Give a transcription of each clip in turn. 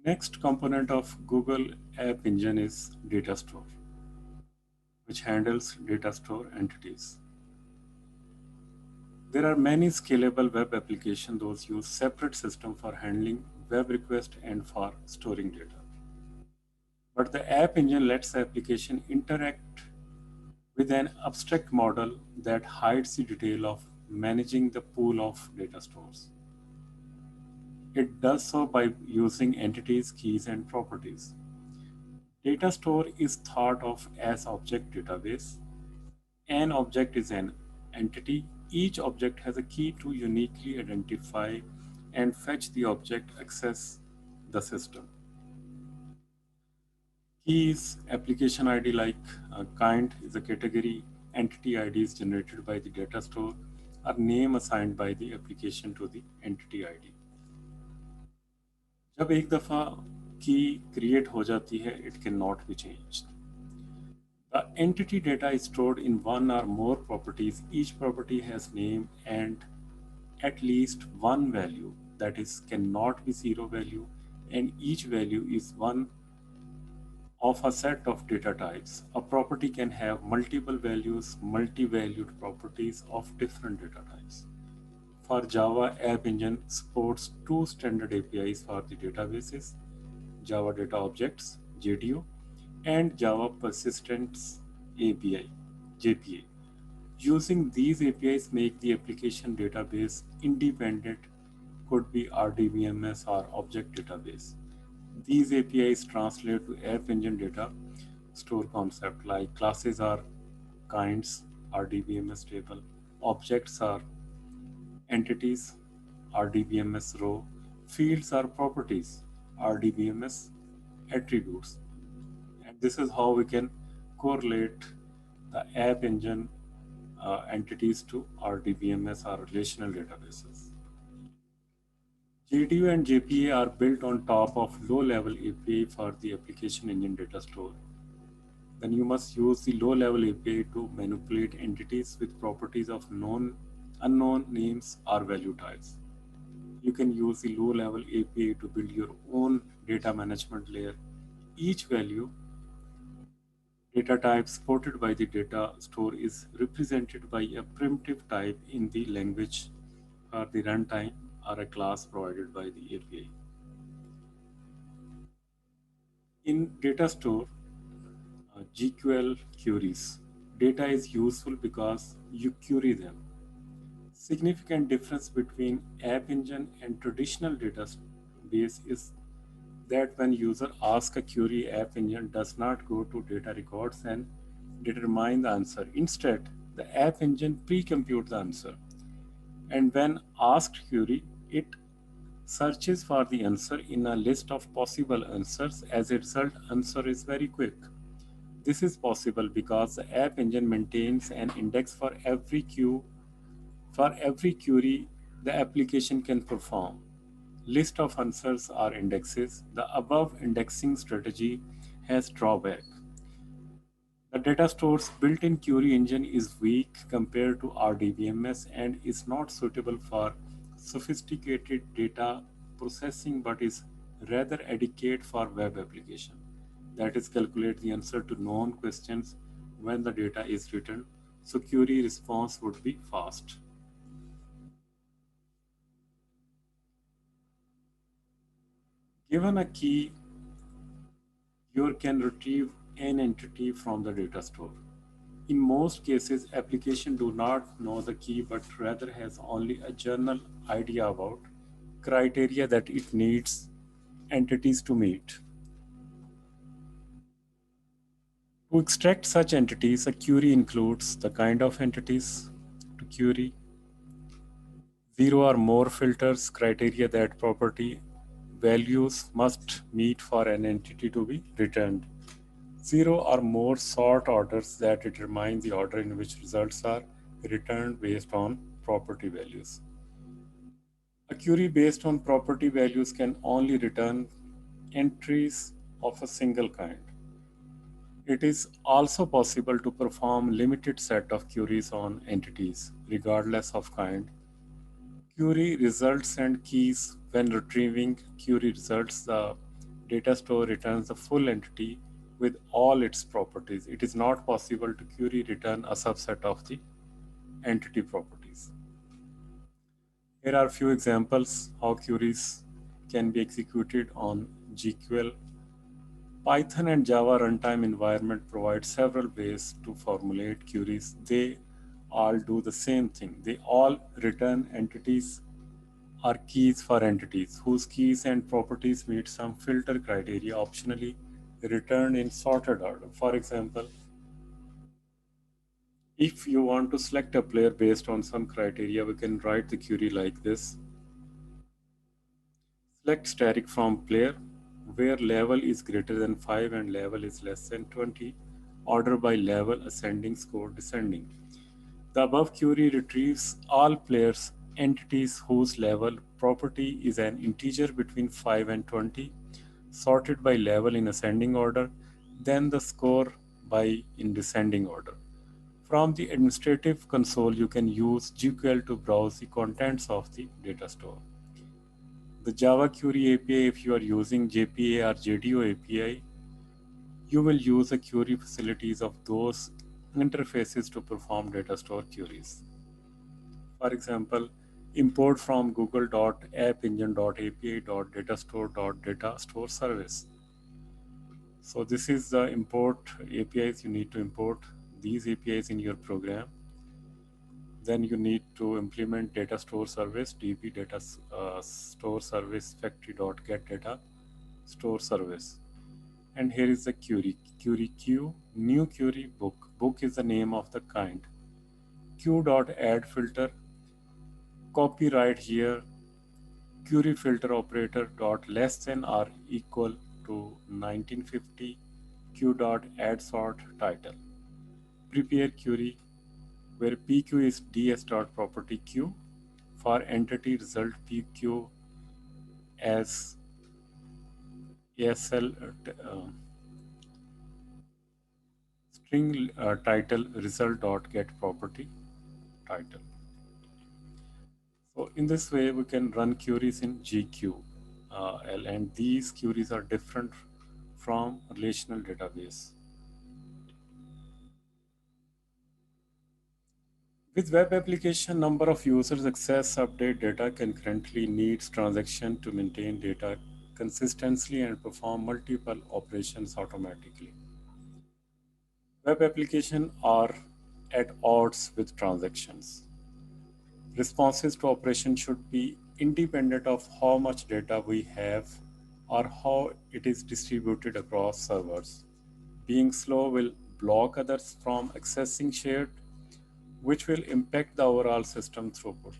Next component of Google App Engine is Data Store, which handles data store entities. There are many scalable web applications those use separate system for handling web requests and for storing data. But the App Engine lets the application interact with an abstract model that hides the detail of managing the pool of data stores. It does so by using entities, keys, and properties. Data store is thought of as object database. An object is an entity. Each object has a key to uniquely identify and fetch the object access the system. Key is application ID like kind is a category, entity ID is generated by the data store, or name assigned by the application to the entity ID. जब एक दफ़ा की create हो जाती है, it cannot be changed. The entity data is stored in one or more properties. Each property has name and at least one value, that is cannot be zero value, and each value is one of a set of data types. A property can have multiple values, multi-valued properties of different data types. For Java, App Engine supports two standard APIs for the databases, Java Data Objects, JDO, and Java Persistence API, JPA. Using these APIs make the application database independent, could be RDBMS or object database. These APIs translate to App Engine data store concept like classes are kinds, RDBMS table, objects are entities, RDBMS row, fields are properties, RDBMS attributes. And this is how we can correlate the App Engine entities to RDBMS or relational databases. JDO and JPA are built on top of low-level API for the application engine data store. Then you must use the low-level API to manipulate entities with properties of unknown names or value types. You can use the low-level API to build your own data management layer. Each value data type supported by the data store is represented by a primitive type in the language or the runtime or a class provided by the API. In data store, GQL queries, data is useful because you query them. Significant difference between App Engine and traditional database is that when user asks a query, App Engine does not go to data records and determine the answer. Instead, the App Engine pre-computes the answer. And when asked query, it searches for the answer in a list of possible answers. As a result, answer is very quick. This is possible because the App Engine maintains an index for every query the application can perform. List of answers are indexes. The above indexing strategy has drawback. The data store's built-in query engine is weak compared to RDBMS and is not suitable for sophisticated data processing but is rather adequate for web application. That is, calculate the answer to known questions when the data is written, so query response would be fast. Given a key, you can retrieve an entity from the data store. In most cases, application do not know the key but rather has only a general idea about criteria that it needs entities to meet. To extract such entities, a query includes the kind of entities to query, zero or more filters, criteria that property values must meet for an entity to be returned, zero or more sort orders that determine the order in which results are returned based on property values. A query based on property values can only return entries of a single kind. It is also possible to perform limited set of queries on entities, regardless of kind. Query results and keys. When retrieving query results, the data store returns the full entity with all its properties. It is not possible to query return a subset of the entity properties. Here are a few examples how queries can be executed on GQL. Python and Java runtime environment provide several ways to formulate queries. They all do the same thing. They all return entities or keys for entities whose keys and properties meet some filter criteria, optionally returned in sorted order. For example, if you want to select a player based on some criteria, we can write the query like this. Select static from player where level is greater than 5 and level is less than 20. Order by level, ascending, score descending. The above query retrieves all players' entities whose level property is an integer between 5 and 20, sorted by level in ascending order, then the score by in descending order. From the administrative console, you can use GQL to browse the contents of the data store. The Java Query API, if you are using JPA or JDO API, you will use the query facilities of those interfaces to perform data store queries. For example, import from google.appengine.api.datastore.datastore service. So this is the import APIs. You need to import these APIs in your program. Then you need to implement data store service, db data store service factory.get data store service. And here is the query queue, new query book. Book is the name of the kind. Q.add filter, copyright here, query filter operator dot less than or equal to 1950, q.add sort title. Prepare query where pq is ds.property q. For entity result, pq as ASL string title result.get property title. So in this way, we can run queries in GQL, and these queries are different from relational database. With web application, number of users access update data concurrently needs transaction to maintain data consistently and perform multiple operations automatically. Web applications are at odds with transactions. Responses to operations should be independent of how much data we have or how it is distributed across servers. Being slow will block others from accessing shared, which will impact the overall system throughput.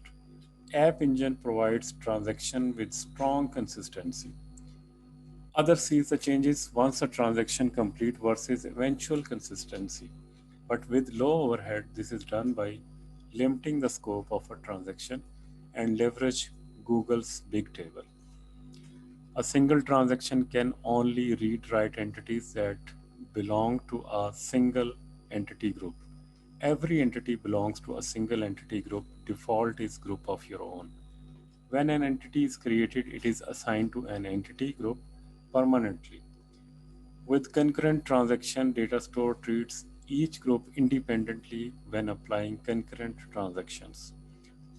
App Engine provides transaction with strong consistency. Other sees the changes once a transaction complete versus eventual consistency. But with low overhead, this is done by limiting the scope of a transaction and leverage Google's big table. A single transaction can only read-write entities that belong to a single entity group. Every entity belongs to a single entity group. Default is group of your own. When an entity is created, it is assigned to an entity group permanently. With concurrent transaction, data store treats each group independently when applying concurrent transactions.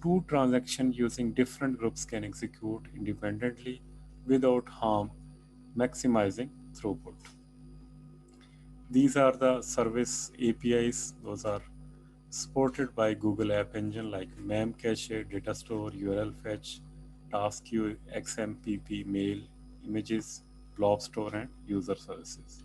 Two transactions using different groups can execute independently without harm, maximizing throughput. These are the service APIs. Those are supported by Google App Engine like Memcache, Data Store, URL Fetch, TaskQueue, XMPP, Mail, Images, Blob Store, and User Services.